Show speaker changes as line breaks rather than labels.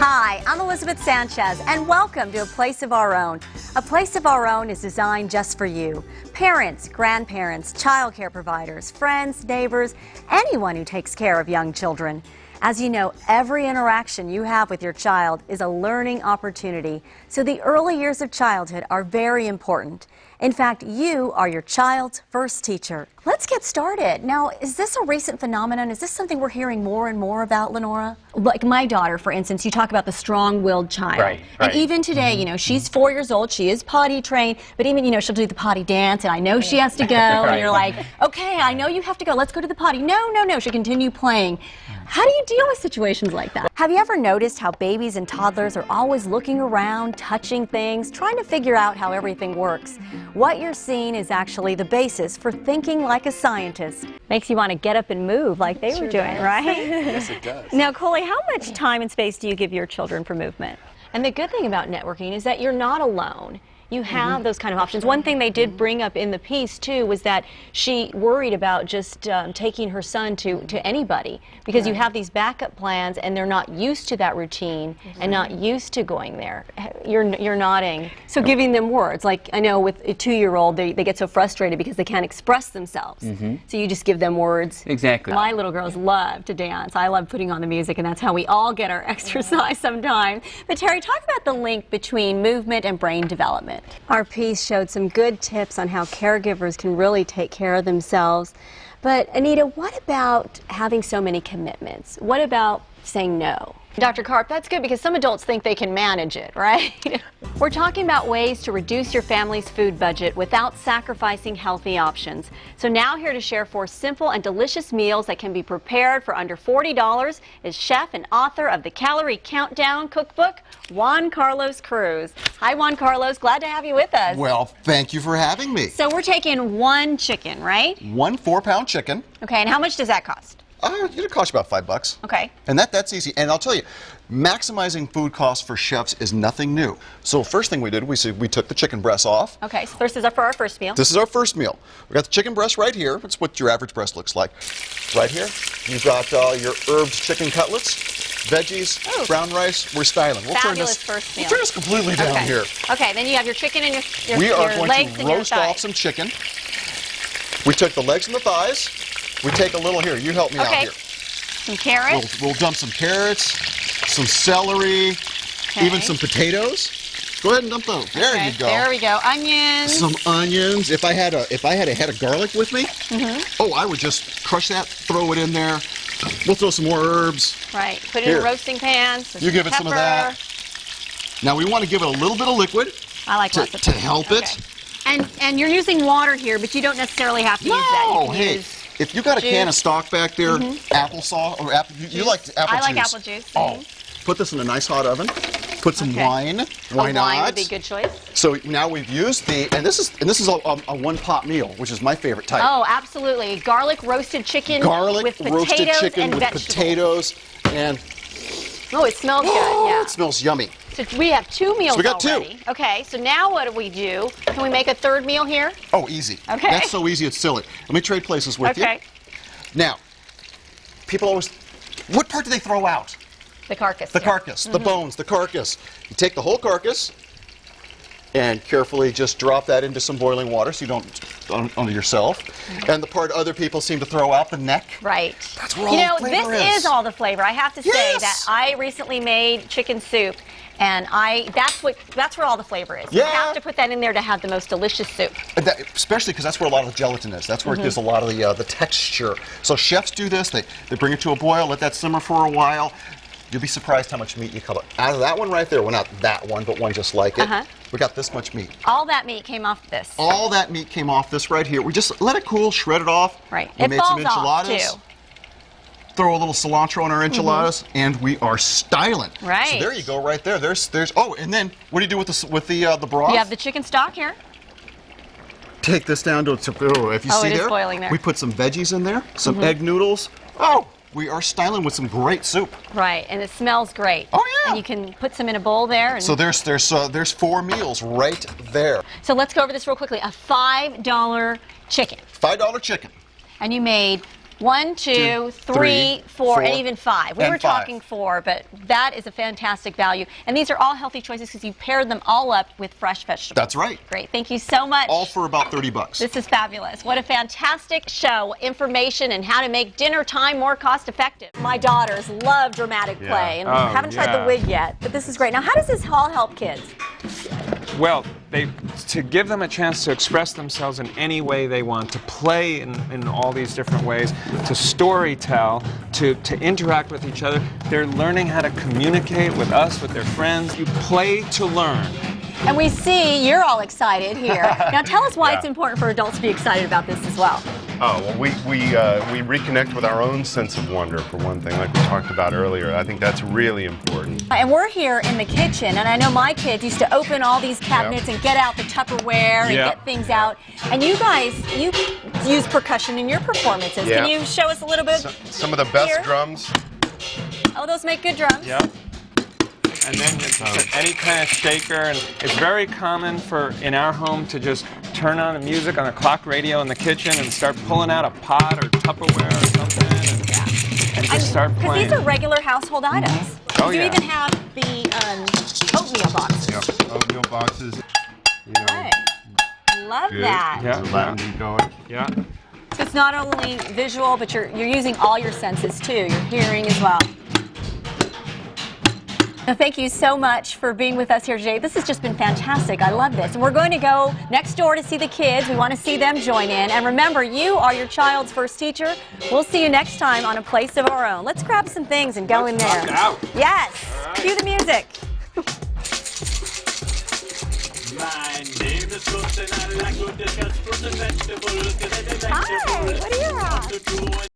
Hi, I'm Elizabeth Sanchez, and welcome to A Place of Our Own. A Place of Our Own is designed just for you. Parents, grandparents, child care providers, friends, neighbors, anyone who takes care of young children. As you know, every interaction you have with your child is a learning opportunity, so the early years of childhood are very important. In fact, you are your child's first teacher. Let's get started. Now, is this a recent phenomenon? Is this something we're hearing more and more about, Lenora? Like my daughter, for instance, you talk about the strong-willed child.
Right.
And even today, you know, she's 4 years old, she is potty trained, but even, you know, she'll do the potty dance, and I know she has to go, and you're like, okay, I know you have to go, let's go to the potty. No, no, no, she'll continue playing. How do you deal with situations like that? Have you ever noticed how babies and toddlers are always looking around, touching things, trying to figure out how everything works? What you're seeing is actually the basis for thinking like a scientist. Makes you want to get up and move like they were doing, right?
Yes, it does.
Now, Coley, how much time and space do you give your children for movement? And the good thing about networking is that you're not alone. You have those kind of options. One thing they did bring up in the piece, too, was that she worried about just taking her son to anybody, because you have these backup plans and they're not used to that routine and not used to going there. You're nodding. So giving them words, like I know with a 2-year-old, they get so frustrated because they can't express themselves. So you just give them words.
Exactly.
My little girls love to dance. I love putting on the music, and that's how we all get our exercise sometimes. But Terry, talk about the link between movement and brain development. Our piece showed some good tips on how caregivers can really take care of themselves. But Anita, what about having so many commitments? What about saying no? Dr. Karp, that's good because some adults think they can manage it, right? We're talking about ways to reduce your family's food budget without sacrificing healthy options. So now here to share 4 simple and delicious meals that can be prepared for under $40 is chef and author of the Calorie Countdown cookbook, Juan Carlos Cruz. Hi, Juan Carlos. Glad to have you with us.
Well, thank you for having me.
So we're taking 1 chicken, right?
1 4-pound chicken.
Okay, and how much does that cost?
It'll cost you about $5.
Okay.
And that's easy. And I'll tell you, maximizing food costs for chefs is nothing new. So first thing we did, we took the chicken breast off.
Okay, so this is for our first meal.
This is our first meal. We got the chicken breast right here. That's what your average breast looks like. Right here, you've got your herbed chicken cutlets, veggies, brown rice. We're styling. We'll turn this
first meal.
We'll turn this completely down here.
Okay, then you have your chicken and your
We are
legs
going
and
to
your
roast
thighs.
off some chicken. We took the legs and the thighs. We take a little here. You help me out here.
Some carrots.
We'll dump some carrots, some celery, even some potatoes. Go ahead and dump those. There you go.
There we go. Onions.
Some onions. If I had a head of garlic with me, I would just crush that, throw it in there. We'll throw some more herbs.
Right. Put it in a roasting pan.
You give it some of that. Now we want to give it a little bit of liquid.
I like lots of
to help it.
And you're using water here, but you don't necessarily have to use that. You can use
if you got a can of
juice.
stock back there, applesauce or apple, you like apple juice.
I like apple juice.
Oh, put this in a nice hot oven. Put some wine. Why not?
Wine would be a good choice.
So now we've used and this is a 1-pot meal, which is my favorite type.
Oh, absolutely. Garlic roasted chicken with
roasted
potatoes
chicken
and
with
vegetables.
potatoes and
oh, it smells good. Yeah.
It smells yummy.
So we have 2 meals
we got
already.
2.
Okay, so now what do we do? Can we make a 3rd meal here?
Oh, easy.
Okay.
That's so easy it's silly. Let me trade places with you.
Okay.
Now, people always, what part do they throw out?
The carcass.
The carcass, the bones, the carcass. You take the whole carcass and carefully just drop that into some boiling water so you don't onto yourself. And the part other people seem to throw out, the neck.
Right.
That's where all the flavor
this is all the flavor. I have to say that I recently made chicken soup, and that's where all the flavor is.
Yeah.
You have to put that in there to have the most delicious soup.
Especially because that's where a lot of the gelatin is. That's where it gives a lot of the texture. So chefs do this. They bring it to a boil, let that simmer for a while. You'll be surprised how much meat you cut out of that one right there. Well, not that one, but one just like it. We got this much meat.
All that meat came off this.
All that meat came off this right here. We just let it cool, shred it off.
Right.
We made some
falls off,
enchiladas.
too.
Throw a little cilantro on our enchiladas, and we are styling.
Right.
So there you go, right there. There's. Oh, and then what do you do with the broth?
You have the chicken stock here.
Take this down to if you see
it is
there.
boiling there.
We put some veggies in there, some egg noodles. Oh, we are styling with some great soup.
Right, and it smells great.
Oh yeah.
And you can put some in a bowl there. And
so there's 4 meals right there.
So let's go over this real quickly. A $5 chicken.
$5 chicken.
And you made 1, 2, 3, 4, and even 5. We
And
were
5.
talking 4, but that is a fantastic value. And these are all healthy choices because you paired them all up with fresh vegetables.
That's right.
Great. Thank you so much.
All for about 30 bucks.
This is fabulous. What a fantastic show. Information and how to make dinner time more cost effective. My daughters love dramatic play and haven't tried the wig yet, but this is great. Now, how does this all help kids?
Well, to give them a chance to express themselves in any way they want, to play in all these different ways, to story tell, to interact with each other. They're learning how to communicate with us, with their friends. You play to learn.
And we see you're all excited here. Now tell us why it's important for adults to be excited about this as well.
Oh, well, we reconnect with our own sense of wonder, for one thing, like we talked about earlier. I think that's really important.
And we're here in the kitchen, and I know my kids used to open all these cabinets and get out the Tupperware and get things out. And you guys, you use percussion in your performances. Can you show us a little bit?
Some of the best drums.
Oh, those make good drums.
Yep. And then any kind of shaker, and it's very common in our home to just turn on the music on a clock radio in the kitchen and start pulling out a pot or Tupperware or something and just start playing.
Because these are regular household items.
Oh,
you
yeah.
even have the oatmeal boxes.
Yep, oatmeal boxes. You know,
Right. Love that.
Yeah.
Letting them going.
Yeah.
So it's not only visual, but you're using all your senses too. Your hearing as well. Well, thank you so much for being with us here today. This has just been fantastic. I love this. And we're going to go next door to see the kids. We want to see them join in. And remember, you are your child's first teacher. We'll see you next time on A Place of Our Own. Let's grab some things and go in there. Yes. Cue the music.
My name is Ruth and I like to discuss fruits and vegetables.
Hi, what are you at?